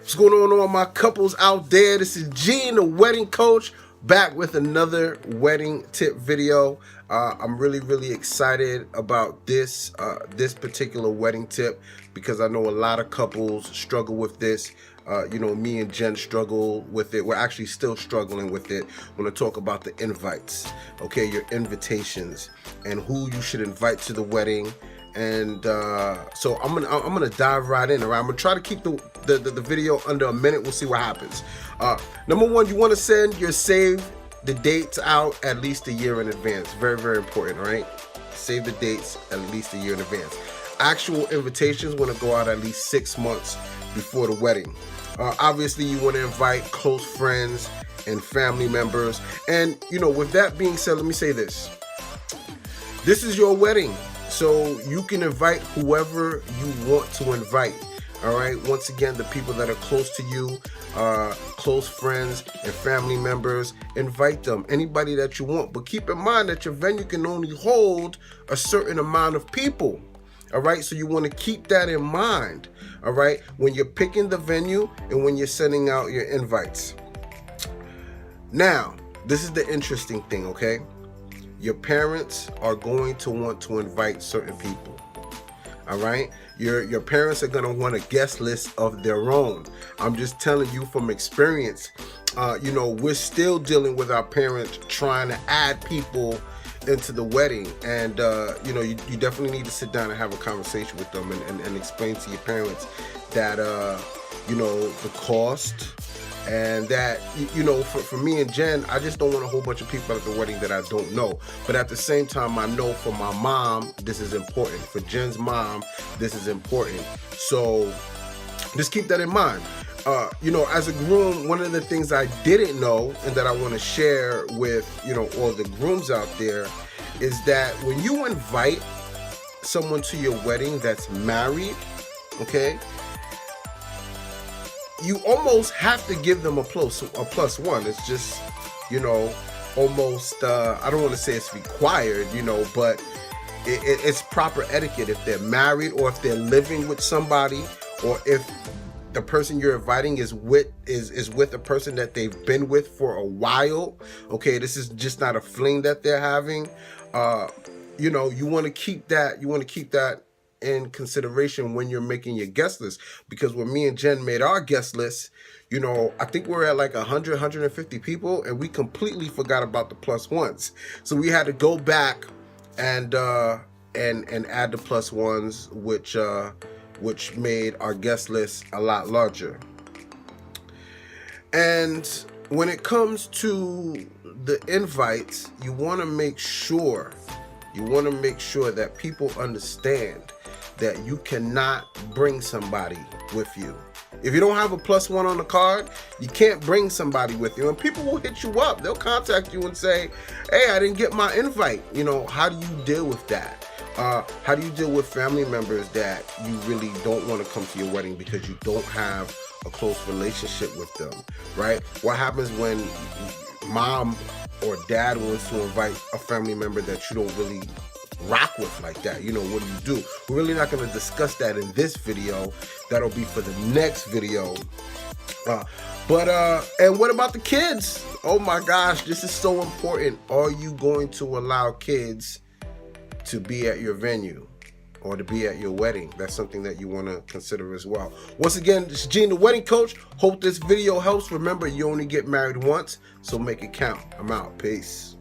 What's going on, all my couples out there? This is Gene, the wedding coach, back with another wedding tip video. I'm really excited about this particular wedding tip because I know a lot of couples struggle with this. Me and Jen struggle with it. We're actually still struggling with it when I talk about the invites, okay, your invitations and who you should invite to the wedding. And so I'm gonna dive right in. All right, I'm gonna try to keep the video under a minute. We'll see what happens. Number one, you want to send your save the dates out at least a year in advance. Very important, right? Save the dates at least a year in advance. Actual invitations want to go out at least 6 months before the wedding. Obviously, you want to invite close friends and family members. And with that being said, let me say this. This is your wedding. So you can invite whoever you want to invite. All right. Once again, the people that are close to you, close friends and family members, invite them. Anybody that you want. But keep in mind that your venue can only hold a certain amount of people. All right. So you want to keep that in mind. All right. When you're picking the venue and when you're sending out your invites. Now, this is the interesting thing. OK. Your parents are going to want to invite certain people. All right. Your parents are going to want a guest list of their own. I'm just telling you from experience. We're still dealing with our parents trying to add people into the wedding. And, you definitely need to sit down and have a conversation with them and explain to your parents that, the cost. And that, for me and Jen, I just don't want a whole bunch of people at the wedding that I don't know. But at the same time, I know for my mom, this is important. For Jen's mom, this is important. So just keep that in mind. As a groom, one of the things I didn't know and that I want to share with, all the grooms out there is that when you invite someone to your wedding that's married, okay, you almost have to give them a plus one. It's just, almost, I don't want to say it's required, but it's proper etiquette if they're married or if they're living with somebody or if the person you're inviting is with a person that they've been with for a while. Okay, this is just not a fling that they're having. You want to keep that in consideration when you're making your guest list, because when me and Jen made our guest list, I think we're at like 150 people and we completely forgot about the plus ones. So we had to go back and add the plus ones, which made our guest list a lot larger. And when it comes to the invites, you want to make sure that people understand that you cannot bring somebody with you. If you don't have a plus one on the card, you can't bring somebody with you. And people will hit you up. They'll contact you and say, hey, I didn't get my invite. How do you deal with that? How do you deal with family members that you really don't want to come to your wedding because you don't have a close relationship with them, right? What happens when mom or dad wants to invite a family member that you don't really rock with like that? What do you do? We're really not going to discuss that in this video. That'll be for the next video. And what about the kids? Oh my gosh, this is so important. Are you going to allow kids to be at your venue or to be at your wedding? That's something that you want to consider as well. Once again, this is Gene, the wedding coach. Hope this video helps. Remember, you only get married once, so make it count. I'm out. Peace.